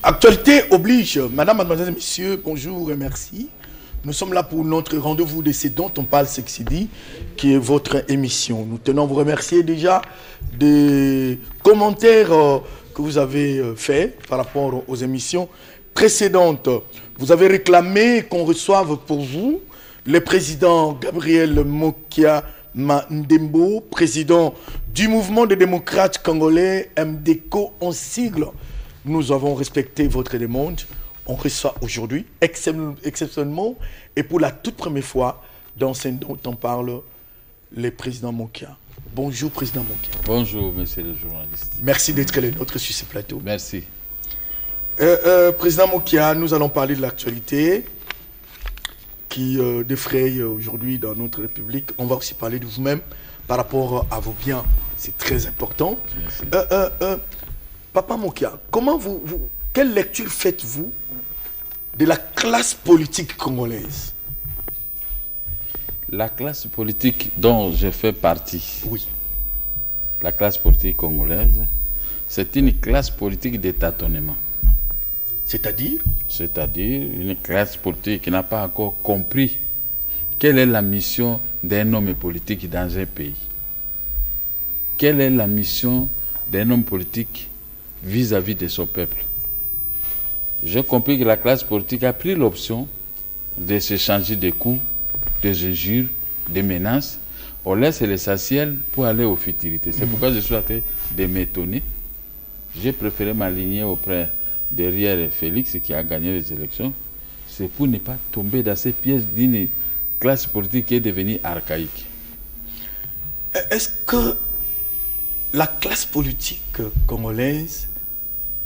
Actualité oblige. Madame, mademoiselle, messieurs, bonjour et merci. Nous sommes là pour notre rendez-vous de ce dont on parle Sexidi, qui est votre émission. Nous tenons à vous remercier déjà des commentaires que vous avez faits par rapport aux émissions précédentes. Vous avez réclamé qu'on reçoive pour vous le président Gabriel Mokia Mandembo, président du mouvement des démocrates congolais, MDCO en sigle. Nous avons respecté votre demande. On reçoit aujourd'hui, exceptionnellement, et pour la toute première fois, dans ce dont on parle, le président Mokia. Bonjour, président Mokia. Bonjour, monsieur le journaliste. Merci d'être le nôtre sur ce plateau. Merci. Président Mokia, nous allons parler de l'actualité qui défraye aujourd'hui dans notre République. On va aussi parler de vous-même par rapport à vos biens. C'est très important. Papa Mokia, quelle lecture faites-vous de la classe politique congolaise? La classe politique dont je fais partie, oui. La classe politique congolaise, c'est une classe politique de tâtonnement. C'est-à-dire? C'est-à-dire une classe politique qui n'a pas encore compris quelle est la mission d'un homme politique dans un pays. Quelle est la mission d'un homme politique vis-à-vis de son peuple. J'ai compris que la classe politique a pris l'option de s'échanger des coups, des injures, des menaces. On laisse l'essentiel pour aller aux futilités. C'est pourquoi je suis en train de m'étonner. J'ai préféré m'aligner auprès derrière Félix qui a gagné les élections. C'est pour ne pas tomber dans ces pièges d'une classe politique qui est devenue archaïque. Est-ce que la classe politique congolaise,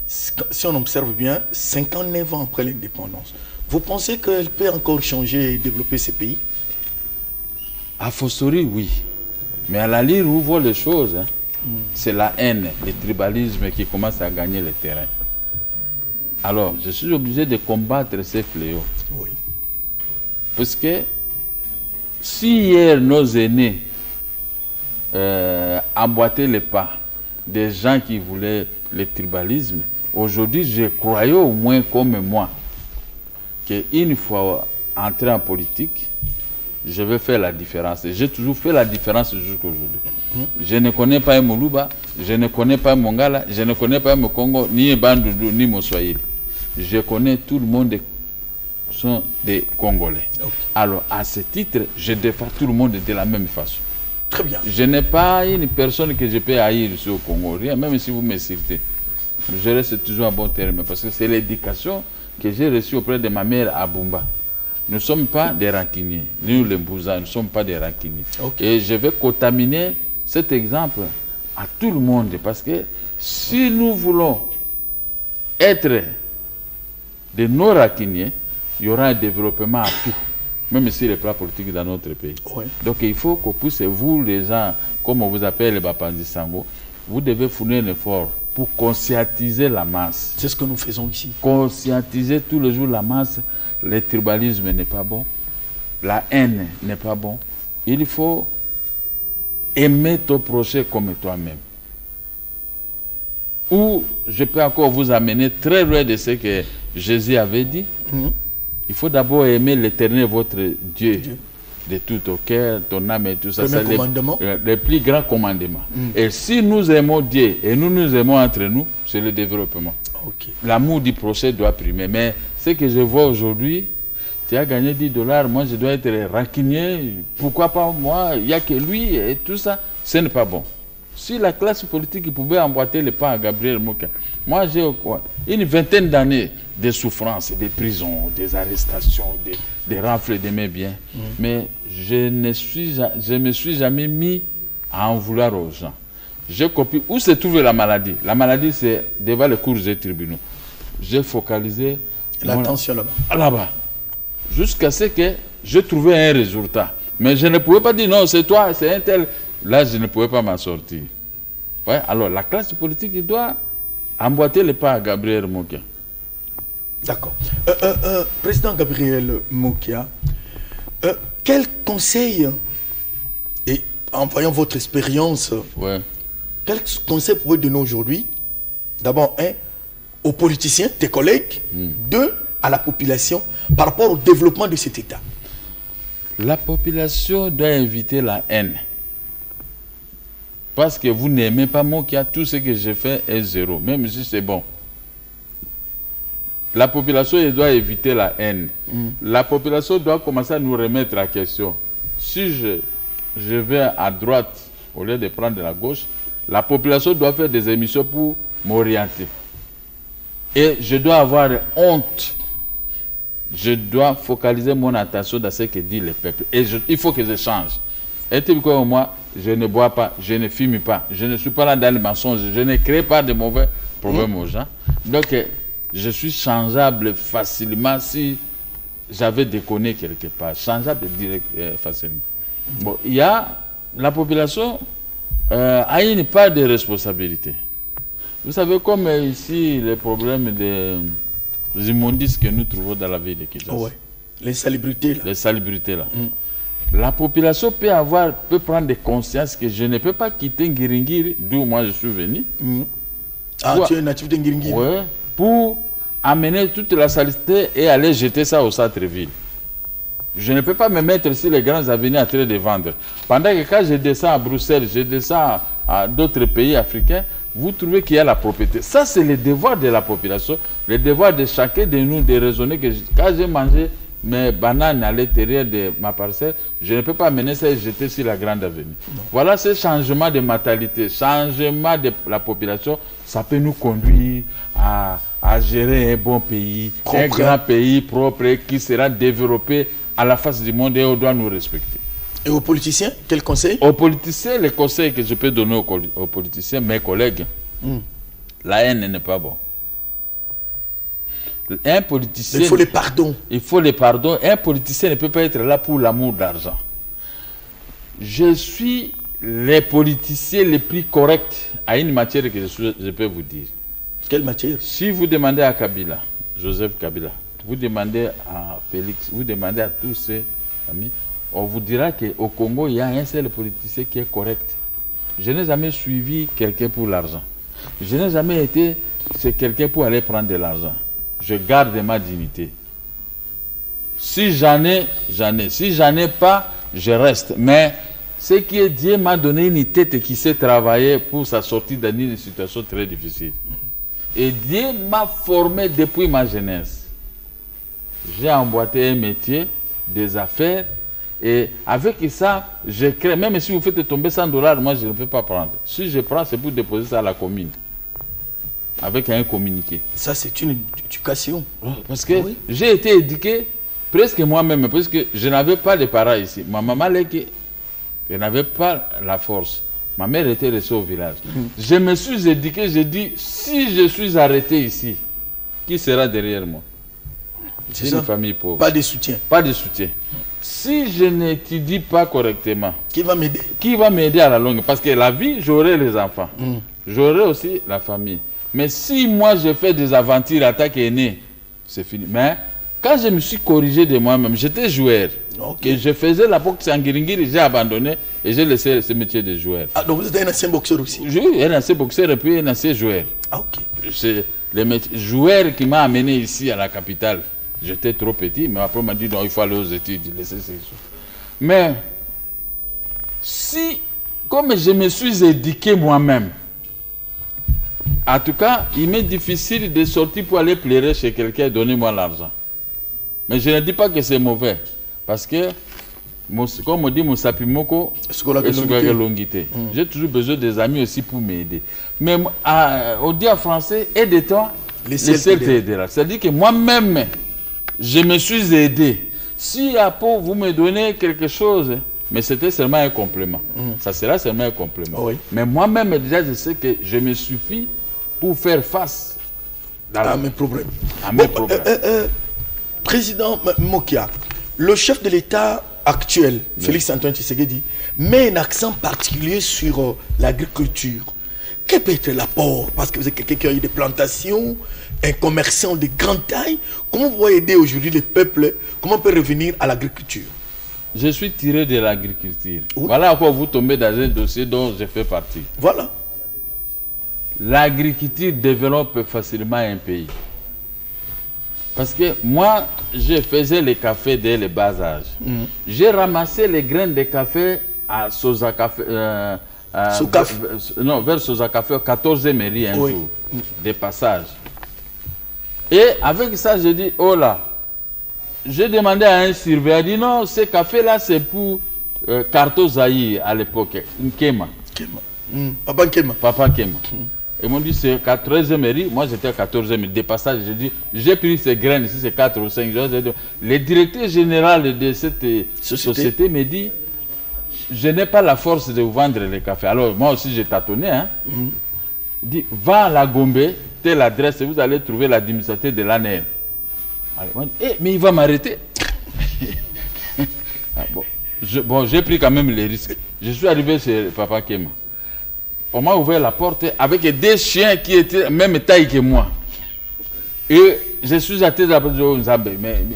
si on observe bien, 59 ans après l'indépendance, vous pensez qu'elle peut encore changer et développer ce pays? A fortiori, oui. Mais à la lire où voit les choses, c'est la haine, le tribalisme qui commence à gagner le terrain. Alors, je suis obligé de combattre ces fléaux. Oui. Parce que si hier nos aînés emboîtaient les pas des gens qui voulaient le tribalisme, aujourd'hui, je croyais au moins comme moi qu'une fois entré en politique, je vais faire la différence. J'ai toujours fait la différence jusqu'à aujourd'hui. Je ne connais pas un Moluba, je ne connais pas un Mongala, je ne connais pas un Congo, ni un Bandoudou, ni Moswahili. Je connais tout le monde sont des Congolais. Okay. Alors, à ce titre, je défends tout le monde de la même façon. Très bien. Je n'ai pas une personne que je peux haïr ici au Congo. Rien, même si vous me citez. Je reste toujours en bon terme parce que c'est l'éducation que j'ai reçue auprès de ma mère à Bumba. Nous ne sommes pas des rancuniers. Nous, les Mbouza, nous ne sommes pas des rancuniers. Okay. Et je vais contaminer cet exemple à tout le monde parce que si nous voulons être de non-rancuniers, il y aura un développement à tout, même si les plans politiques dans notre pays. Ouais. Donc il faut qu'on pousse, vous les gens, comme on vous appelle les Bapanzi Sango, vous devez fournir un effort pour conscientiser la masse. C'est ce que nous faisons ici. Conscientiser tous les jours la masse. Le tribalisme n'est pas bon, la haine n'est pas bon. Il faut aimer ton prochain comme toi-même. Ou je peux encore vous amener très loin de ce que Jésus avait dit. Il faut d'abord aimer l'Éternel, votre Dieu, de tout ton cœur, ton âme et tout ça. C'est le plus grand commandement. Et si nous aimons Dieu et nous nous aimons entre nous, c'est le développement. Okay. L'amour du prochain doit primer. Mais ce que je vois aujourd'hui, tu as gagné $10, moi je dois être rancunier. Pourquoi pas moi? Il n'y a que lui et tout ça. Ce n'est pas bon. Si la classe politique pouvait emboîter le pas à Gabriel Mokia, moi j'ai une vingtaine d'années de souffrances, des prisons, des arrestations, des rafles de mes biens. Mais je ne me suis jamais mis à en vouloir aux gens. J'ai compris où se trouve la maladie. La maladie, c'est devant les cours des tribunaux. J'ai focalisé l'attention là-bas. Là-bas. Jusqu'à ce que je trouvais un résultat. Mais je ne pouvais pas dire non, c'est toi, c'est un tel. Là, je ne pouvais pas m'en sortir. Ouais, alors, la classe politique doit emboîter les pas à Gabriel Mokia. D'accord. Président Gabriel Mokia, quel conseil, et en voyant votre expérience, quel conseil pouvez-vous donner aujourd'hui? D'abord, aux politiciens, tes collègues, 2, à la population, par rapport au développement de cet État? La population doit éviter la haine. Parce que vous n'aimez pas moi qui a tout ce que j'ai fait est 0, même si c'est bon. La population elle doit éviter la haine. La population doit commencer à nous remettre la question. Si je vais à droite au lieu de prendre la gauche, la population doit faire des émissions pour m'orienter. Et je dois avoir honte. Je dois focaliser mon attention dans ce que dit le peuple. Et il faut que je change. Et comme moi, je ne bois pas, je ne fume pas, je ne suis pas là dans les mensonges, je ne crée pas de mauvais problèmes aux gens. Donc, je suis changeable facilement si j'avais déconné quelque part. Changeable facilement. Bon, il y a la population a une part de responsabilité. Vous savez, comme ici, les problèmes des immondices que nous trouvons dans la ville de Kinshasa. Ouais. Les salubrités, là. Les salubrités, là. La population peut prendre des consciences que je ne peux pas quitter Ngiringiri, d'où moi je suis venu. Ah, tu es natif de Ngiringiri? Oui, pour amener toute la saleté et aller jeter ça au centre-ville. Je ne peux pas me mettre sur les grandes avenues en train de vendre. Pendant que quand je descends à Bruxelles, je descends à d'autres pays africains, vous trouvez qu'il y a la propriété. Ça, c'est le devoir de la population, le devoir de chacun de nous de raisonner que quand j'ai mangé mes bananes à l'intérieur de ma parcelle, je ne peux pas amener ça et jeter sur la grande avenue. Non. Voilà ce changement de mentalité, changement de la population, ça peut nous conduire à gérer un bon pays, un grand pays propre qui sera développé à la face du monde et on doit nous respecter. Et aux politiciens, quel conseil? Aux politiciens, les conseils que je peux donner aux politiciens, mes collègues, la haine n'est pas bon. Un politicien... Il faut les pardons. Il faut les pardons. Un politicien ne peut pas être là pour l'amour d'argent. Je suis les politiciens les plus corrects à une matière que je peux vous dire. Quelle matière? Si vous demandez à Kabila, Joseph Kabila, vous demandez à Félix, vous demandez à tous ses amis, on vous dira qu'au Congo, il y a un seul politicien qui est correct. Je n'ai jamais suivi quelqu'un pour l'argent. Je n'ai jamais été chez quelqu'un pour aller prendre de l'argent. Je garde ma dignité. Si j'en ai, j'en ai. Si j'en ai pas, je reste. Mais ce qui est Dieu m'a donné une tête qui sait travailler pour sa sortie d'une situation très difficile. Et Dieu m'a formé depuis ma jeunesse. J'ai emboîté un métier, des affaires, et avec ça, je crée. Même si vous faites tomber $100, moi je ne peux pas prendre. Si je prends, c'est pour déposer ça à la commune. Avec un communiqué. Ça, c'est une éducation. Parce que j'ai été éduqué presque moi-même, parce que je n'avais pas de parents ici. Ma maman, elle n'avait pas la force. Ma mère était restée au village. Je me suis éduqué, j'ai dit, si je suis arrêté ici, qui sera derrière moi? C'est une famille pauvre. Pas de soutien. Pas de soutien. Si je n'étudie pas correctement, qui va m'aider? Qui va m'aider à la longue? Parce que la vie, j'aurai les enfants. J'aurai aussi la famille. Mais si moi je fais des aventures, attaque est née, c'est fini. Mais quand je me suis corrigé de moi-même, j'étais joueur. Et je faisais la boxe en Ngiringiri, j'ai abandonné et j'ai laissé ce métier de joueur. Ah, donc vous êtes un ancien boxeur aussi? Oui, un ancien boxeur et puis un ancien joueur. Ah, ok. C'est le joueur qui m'a amené ici à la capitale. J'étais trop petit, mais après on m'a dit non, il faut aller aux études, laisser ces choses. Mais si, comme je me suis éduqué moi-même, en tout cas, il m'est difficile de sortir pour aller pleurer chez quelqu'un et donner moi l'argent. Mais je ne dis pas que c'est mauvais. Parce que, comme on dit, Moussapimoko, j'ai toujours besoin des amis aussi pour m'aider. Mais on dit en français, aide-toi, les seuls t'aideront. C'est-à-dire que moi-même, je me suis aidé. Si après vous me donnez quelque chose, mais c'était seulement un complément. Ça sera seulement un complément. Oui. Mais moi-même, déjà, je sais que je me suffis pour faire face à mes problèmes. Président Mokia, le chef de l'État actuel, Félix Antoine Tshisekedi, met un accent particulier sur l'agriculture. Quel peut être l'apport? Parce que vous êtes quelqu'un qui a eu des plantations, un commerçant de grande taille. Comment vous pouvez aider aujourd'hui les peuples? Comment on peut revenir à l'agriculture? Je suis tiré de l'agriculture. Oui. Voilà à quoi vous tombez dans un dossier dont je fais partie. Voilà. l'agriculture développe facilement un pays. Parce que moi, je faisais le café dès le bas âge. J'ai ramassé les graines de café à Sosa Café, vers Sosa Café au 14e mairie un jour, de passage. Et avec ça, je dis, oh là, j'ai demandé à un surveillant, il dit non, ce café-là, c'est pour Carto Zaï à l'époque, Nkema. Papa Nkema. Papa Nkema. Ils m'ont dit c'est 13e mairie, moi j'étais à 14e mairie. Des passages, j'ai dit, j'ai pris ces graines ici, c'est 4 ou 5. Le directeur général de cette société me dit, je n'ai pas la force de vous vendre les cafés. Alors moi aussi j'ai tâtonné. Hein. Il dit, va à la Gombe, telle adresse, et vous allez trouver l'administrateur de l'ANR. Mais il va m'arrêter. J'ai pris quand même les risques. Je suis arrivé chez Papa Nkema. On m'a ouvert la porte avec des chiens qui étaient même taille que moi. Et je suis atterri de la porte de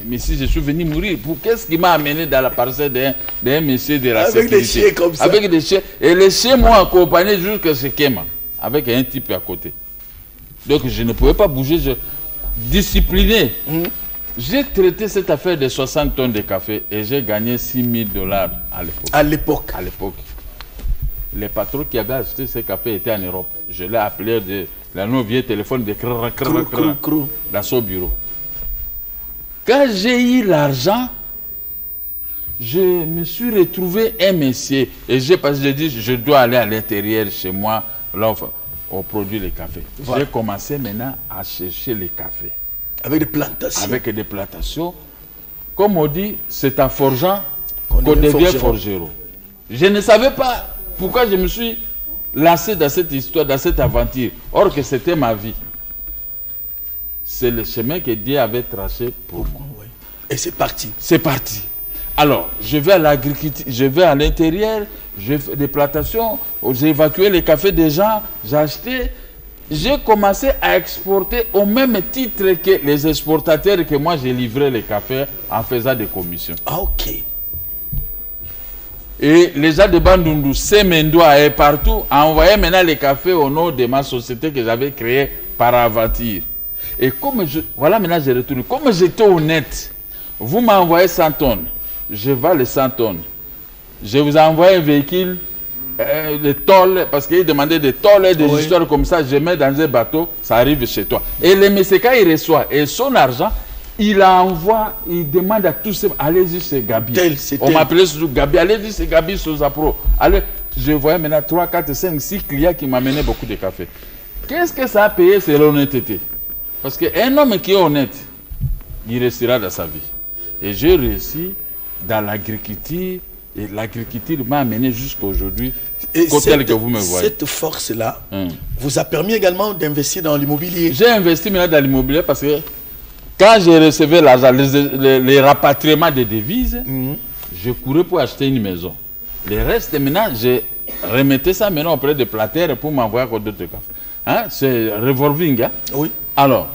mais si je suis venu mourir, qu'est-ce qui m'a amené dans la parcelle d'un monsieur de la sécurité? Avec des chiens comme ça. Avec des chiens. Et les chiens m'ont accompagné jusqu'à ce Nkema, avec un type à côté. Donc je ne pouvais pas bouger, discipliné. J'ai traité cette affaire de 60 tonnes de café et j'ai gagné $6,000 à l'époque. À l'époque. À l'époque. Les patrons qui avaient acheté ce café étaient en Europe. Je l'ai appelé le nouveau téléphone de dans son bureau. Quand j'ai eu l'argent, je me suis retrouvé un monsieur. Et j'ai dit, je dois aller à l'intérieur chez moi, là on produit le café. Voilà. J'ai commencé maintenant à chercher les cafés. Avec des plantations. Avec des plantations. Comme on dit, c'est en forgeant qu'on devient forgeron. Je ne savais pas pourquoi je me suis lancé dans cette histoire, dans cette aventure. Or que c'était ma vie. C'est le chemin que Dieu avait tracé pour moi. Oui. Et c'est parti. C'est parti. Alors, je vais à l'agriculture, je vais à l'intérieur, je fais des plantations, j'ai évacué les cafés des gens, j'ai acheté. J'ai commencé à exporter au même titre que les exportateurs que moi j'ai livré les cafés en faisant des commissions. Ah, ok. Et les gens de Bandundu, Semendoa et partout envoyaient maintenant les cafés au nom de ma société que j'avais créée par aventure. Et comme voilà maintenant j'ai retourné. Comme j'étais honnête, vous m'envoyez 100 tonnes. Je vends les 100 tonnes. Je vous envoie un véhicule. Les tôles, parce qu'il demandait des tôles et des histoires comme ça, je mets dans un bateau, ça arrive chez toi. Et le monsieur, quand il reçoit, et son argent, il envoie, il demande à tous ces, allez-y chez Gabi. On m'appelait sur Gabi, allez-y chez Gabi sur Zapro. Allez, je voyais maintenant 3, 4, 5, 6 clients qui m'amenaient beaucoup de café. Qu'est-ce que ça a payé? C'est l'honnêteté. Parce qu'un homme qui est honnête, il restera dans sa vie. Et j'ai réussi dans l'agriculture. Et l'agriculture m'a amené jusqu'à aujourd'hui, tel que vous me voyez. Cette force-là vous a permis également d'investir dans l'immobilier. J'ai investi maintenant dans l'immobilier parce que quand j'ai recevais l'argent, les rapatriements des devises, je courais pour acheter une maison. Le reste, maintenant, je remettais ça maintenant auprès des plateurs pour m'envoyer à d'autres cas. Hein? C'est revolving. Hein? Oui. Alors,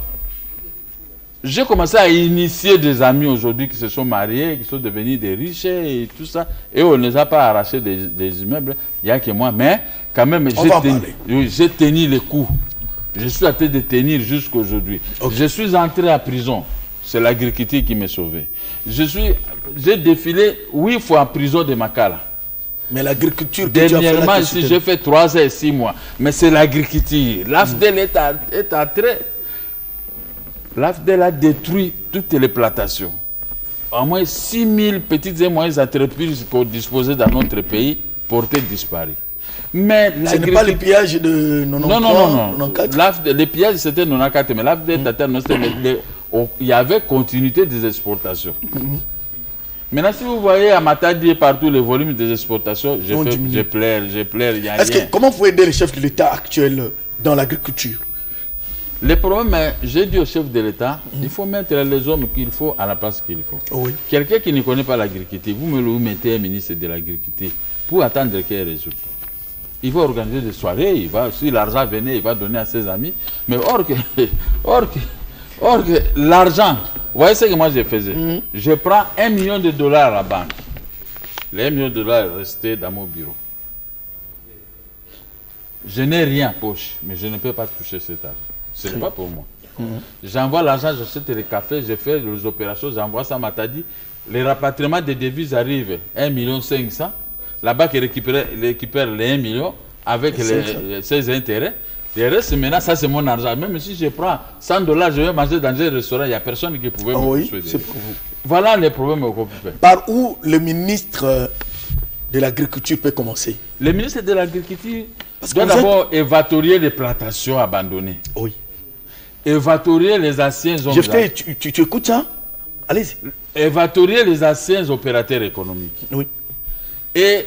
j'ai commencé à initier des amis aujourd'hui qui se sont mariés, qui sont devenus des riches et tout ça. Et on ne les a pas arraché des immeubles, il n'y a que moi. Mais quand même, j'ai tenu les coups. Je suis à tête de tenir jusqu'à aujourd'hui. Okay. Je suis entré en prison. C'est l'agriculture qui m'a sauvé. J'ai défilé 8 fois en prison de Makala. Mais l'agriculture... Dernièrement, ici, j'ai fait 3 ans et 6 mois. Mais c'est l'agriculture. L'AFDEL est entré... L'AFDEL a détruit toutes les plantations. Au moins 6000 petites et moyennes entreprises qu'on disposait dans notre pays portaient disparu. Mais ce n'est pas le pillage de 94? Non. Les pillages c'était 94, mais l'AFDEL, il y avait continuité des exportations. Maintenant, si vous voyez à Matadi partout les volumes des exportations, je pleure, il y a rien. Comment vous aider les chefs de l'État actuel dans l'agriculture? Le problème, j'ai dit au chef de l'État, il faut mettre les hommes qu'il faut à la place qu'il faut. Oui. Quelqu'un qui ne connaît pas l'agriculture, vous mettez un ministre de l'agriculture pour attendre qu'il résulte. Il va organiser des soirées, si l'argent venait, il va donner à ses amis. Mais or que l'argent, vous voyez ce que moi je faisais? Je prends $1 million à la banque. Les $1 million restés dans mon bureau. je n'ai rien en poche, mais je ne peux pas toucher cet argent. Ce n'est pas pour moi. J'envoie l'argent, j'achète les cafés, je fais les opérations, j'envoie ça à Matadi. Les rapatriements des devises arrivent 1,5 million. La banque récupère les 1 million avec ses intérêts. Le reste, maintenant, ça c'est mon argent. Même si je prends $100, je vais manger dans un restaurant, il n'y a personne qui pouvait me souhaiter. C'est pour vous. Voilà les problèmes au Copipin. Par où le ministre de l'Agriculture peut commencer? Le ministre de l'Agriculture doit d'abord évatorier les plantations abandonnées. Oui. Évatorier les anciens hommes. Tu écoutes ça? Allez-y. Évatorier les anciens opérateurs économiques. Oui. Et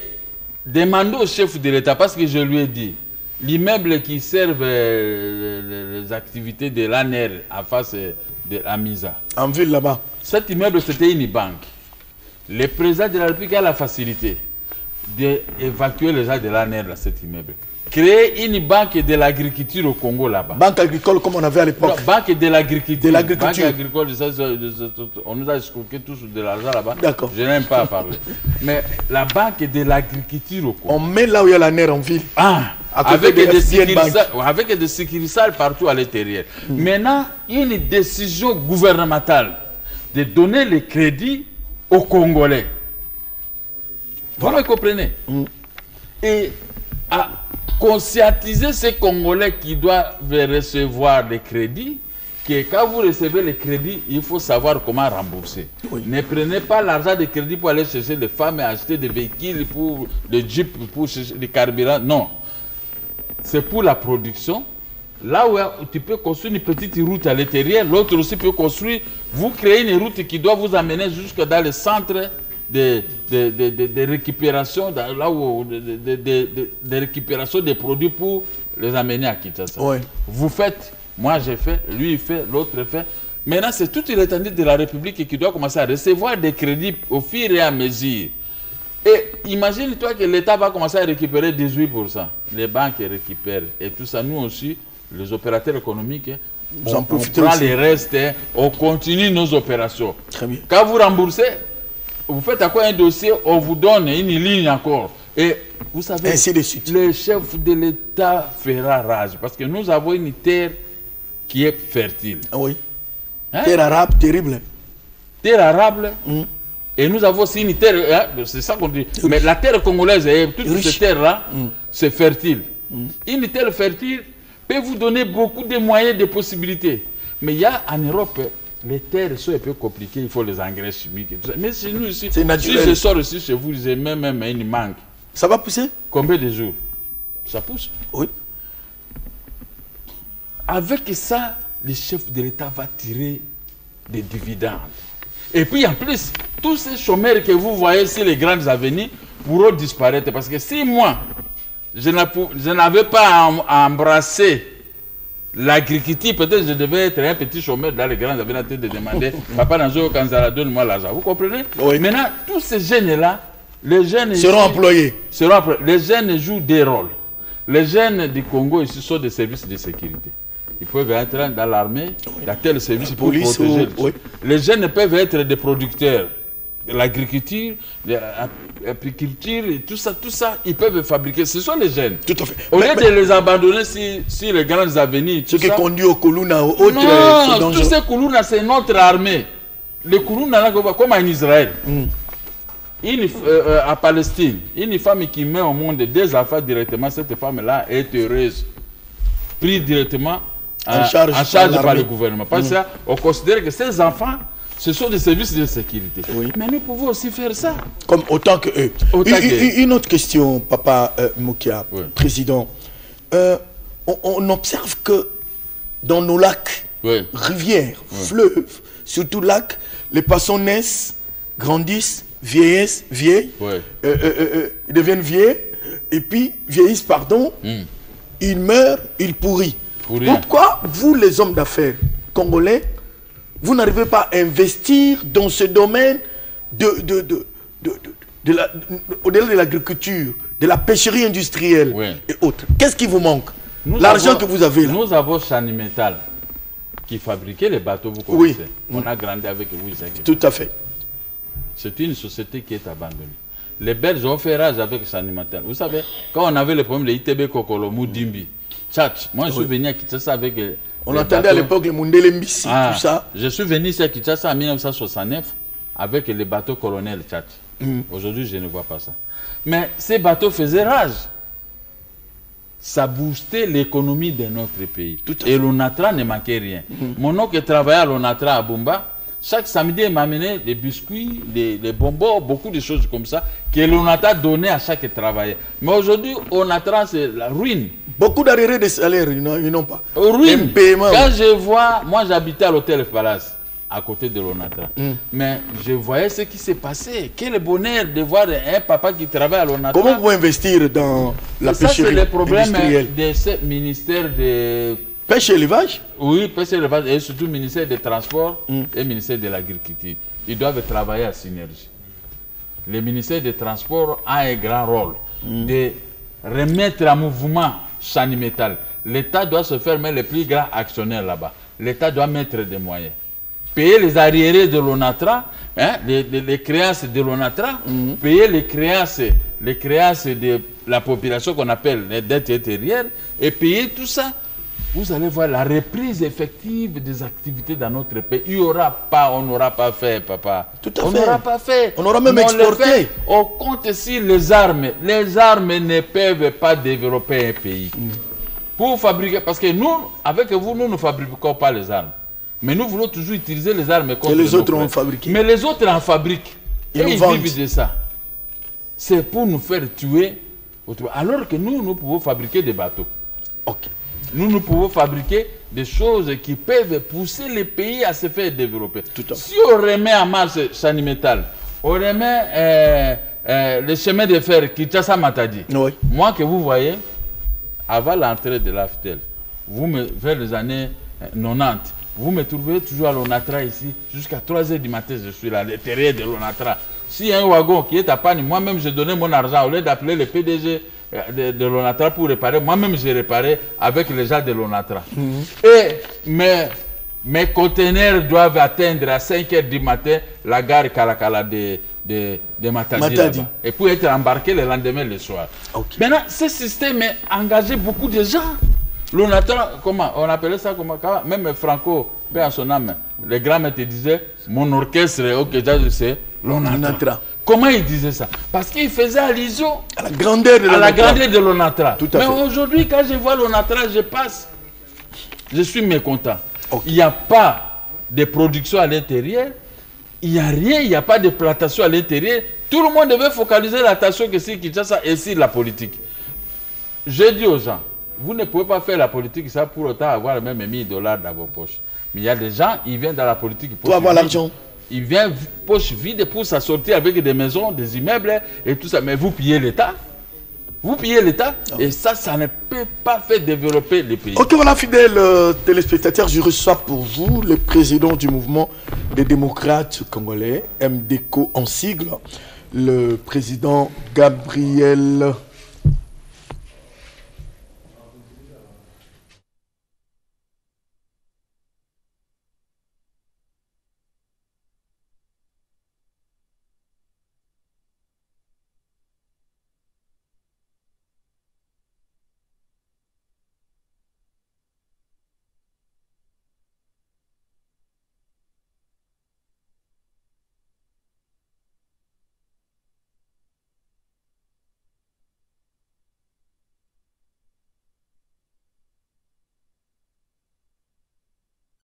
demander au chef de l'État, parce que je lui ai dit, l'immeuble qui sert les activités de l'ANER en face de Amisa. En ville là-bas. Cet immeuble, c'était une banque. Le président de la République a la facilité d'évacuer les gens de l'ANER dans cet immeuble. Créer une banque de l'agriculture au Congo là-bas. Banque agricole comme on avait à l'époque. Banque de l'agriculture. De l'agriculture. Banque agricole, on nous a escroqué tous de l'argent là-bas. D'accord. Je n'aime pas à parler. Mais la banque de l'agriculture au Congo. On met là où il y a l'ANER en ville. Avec des sécurisales partout à l'intérieur. Maintenant, une décision gouvernementale de donner le crédit aux Congolais. Vous me comprenez? Et à conscientiser ces Congolais qui doivent recevoir des crédits, que quand vous recevez les crédits, il faut savoir comment rembourser. Oui. Ne prenez pas l'argent de crédit pour aller chercher des femmes et acheter des véhicules, pour des jeeps, pour chercher des carburants. Non. C'est pour la production. Là où tu peux construire une petite route à l'intérieur, l'autre aussi peut construire. Vous créez une route qui doit vous amener jusque dans le centre de récupération, là où de récupération des produits pour les amener à Kinshasa. Oui. Vous faites, moi j'ai fait, lui il fait, l'autre fait. Maintenant c'est toute l'étendue de la République qui doit commencer à recevoir des crédits au fur et à mesure. Et imagine-toi que l'État va commencer à récupérer 18%. Les banques récupèrent et tout ça. Nous aussi, les opérateurs économiques, on prend les restes, on continue nos opérations. Très bien. Quand vous remboursez, vous faites à quoi un dossier, on vous donne une ligne encore. Et vous savez, ainsi de suite. Le chef de l'État fera rage parce que nous avons une terre qui est fertile. Ah oui. Hein? Terre arabe terrible. Terre arabe. Et nous avons aussi une terre, hein, c'est ça qu'on dit. Mais la terre congolaise, toutes ces terres-là, c'est fertile. Une terre fertile peut vous donner beaucoup de moyens, de possibilités. Mais il y a en Europe, les terres sont un peu compliquées, il faut les engrais chimiques et tout ça. Mais chez nous ici, si je sors ici chez vous, j'ai même une mangue. Ça va pousser? Combien de jours? Ça pousse? Oui. Avec ça, le chef de l'État va tirer des dividendes. Et puis en plus, tous ces chômeurs que vous voyez sur les grandes avenues pourront disparaître. Parce que si moi, je n'avais pas embrassé l'agriculture, peut-être je devais être un petit chômeur dans les grandes avenues en train de demander Papa Nanzo Kanzala, donne-moi l'argent. Vous comprenez? Oui. Maintenant, tous ces jeunes-là, les jeunes seront employés. Les jeunes jouent des rôles. Les jeunes du Congo ici sont des services de sécurité. Ils peuvent être dans l'armée, dans tel service pour protéger. Les jeunes peuvent être des producteurs de l'agriculture, de l'apiculture, tout ça, ils peuvent fabriquer. Ce sont les jeunes. Tout à fait. Au lieu de les abandonner sur les grandes avenues. Ce qui conduit au Koulouna, aux autres. Non, tous ces Koulouna, c'est notre armée. Les Koulouna, comme en Israël. À Palestine, une femme qui met au monde des enfants directement, cette femme-là est heureuse. Prise directement en charge par le gouvernement. Parce qu'on considère que ces enfants, ce sont des services de sécurité. Oui. Mais nous pouvons aussi faire ça. Comme autant que eux. Une autre question, Papa Moukia, président. On observe que dans nos lacs, rivières, fleuves, surtout lacs, les poissons naissent, grandissent, vieillissent, deviennent vieux, et puis vieillissent, pardon, ils meurent, ils pourrissent. Pourquoi vous, les hommes d'affaires congolais, vous n'arrivez pas à investir dans ce domaine au-delà de l'agriculture, de la pêcherie industrielle et autres? Qu'est-ce qui vous manque? L'argent que vous avez là. Nous avons Chanimetal qui fabriquait les bateaux, vous connaissez. On a grandi avec vous, Isaac. Tout à fait. C'est une société qui est abandonnée. Les Belges ont fait rage avec Sanimatel. Vous savez, quand on avait le problème de ITB Kokolo, Moudimbi, Tchatch, moi je suis venu à Kinshasa avec... On entendait à l'époque les Mundele Mbisi, tout ça. Je suis venu ici à Kinshasa en 1969 avec les bateaux colonels Tchatch. Aujourd'hui, je ne vois pas ça. Mais ces bateaux faisaient rage. Ça boostait l'économie de notre pays. Et l'ONATRA ne manquait rien. Mon oncle travaillait à l'ONATRA à Bumba. Chaque samedi, il m'amenait des biscuits, des bonbons, beaucoup de choses comme ça, que l'ONATRA donnait à chaque travailleur. Mais aujourd'hui, l'ONATRA, c'est la ruine. Beaucoup d'arrêts de salaire, ils n'ont pas. Ruine. Quand je vois, moi j'habitais à l'hôtel Palace, à côté de l'ONATRA. Mais je voyais ce qui s'est passé. Quel bonheur de voir un papa qui travaille à l'ONATRA. Comment vous investir dans la pêcherie? Ça, c'est le problème de ce ministère de... Pêche et élevage? Oui, pêche et élevage, et surtout ministère des Transports et ministère de l'Agriculture. Ils doivent travailler à synergie. Le ministère des Transports a un grand rôle de remettre en mouvement Sanimetal. L'État doit se faire mettre les plus grands actionnaires là-bas. L'État doit mettre des moyens. Payer les arriérés de l'ONATRA, hein, les créances de l'ONATRA, payer les créances de la population qu'on appelle les dettes intérieures, et payer tout ça. Vous allez voir la reprise effective des activités dans notre pays. Il n'y aura pas, on n'aura pas fait, papa. Tout à fait. On n'aura pas fait. On aura même exporté. On compte sur les armes. Les armes ne peuvent pas développer un pays. Pour fabriquer, parce que nous, avec vous, nous ne fabriquons pas les armes. Mais nous voulons toujours utiliser les armes contre les autres ont fabriqué. Mais les autres en fabriquent. Ils vivent de ça. C'est pour nous faire tuer. Alors que nous pouvons fabriquer des bateaux. Ok. Nous pouvons fabriquer des choses qui peuvent pousser les pays à se faire développer. Si on remet en marche Sanimetal, on remet le chemin de fer Kinshasa-Matadi. Moi que vous voyez, avant l'entrée de l'AFTEL, vers les années 90, vous me trouvez toujours à l'ONATRA ici, jusqu'à 3 h du matin, je suis là, à l'intérieur de l'ONATRA. S'il y a un wagon qui est à panne, moi-même j'ai donné mon argent, au lieu d'appeler le PDG de l'ONATRA pour réparer, moi-même j'ai réparé avec les gens de l'ONATRA. Et mes conteneurs doivent atteindre à 5 h du matin la gare Kalakala de Matadi. Et pour être embarqué le lendemain le soir. Maintenant, ce système a engagé beaucoup de gens. L'ONATRA, comment on appelait ça, comment, même Franco, paix à son âme, le grand maître disait, mon orchestre, c'est l'ONATRA. Comment il disait ça? Parce qu'il faisait allusion à la grandeur de l'ONATRA. Mais aujourd'hui, quand je vois l'ONATRA, je passe. Je suis mécontent. Il n'y a pas de production à l'intérieur. Il n'y a rien, il n'y a pas de plantation à l'intérieur. Tout le monde devait focaliser l'attention que c'est Kinshasa et sur la politique. Je dis aux gens, vous ne pouvez pas faire la politique ça pour autant avoir même $1000 dans vos poches. Mais il y a des gens, ils viennent dans la politique pour avoir l'argent. Ils viennent poche vide pour s'assortir avec des maisons, des immeubles et tout ça. Mais vous pillez l'État. Vous pillez l'État et ça ne peut pas faire développer les pays. Ok, voilà, fidèles téléspectateurs, je reçois pour vous le président du mouvement des démocrates congolais, MDCO en sigle, le président Gabriel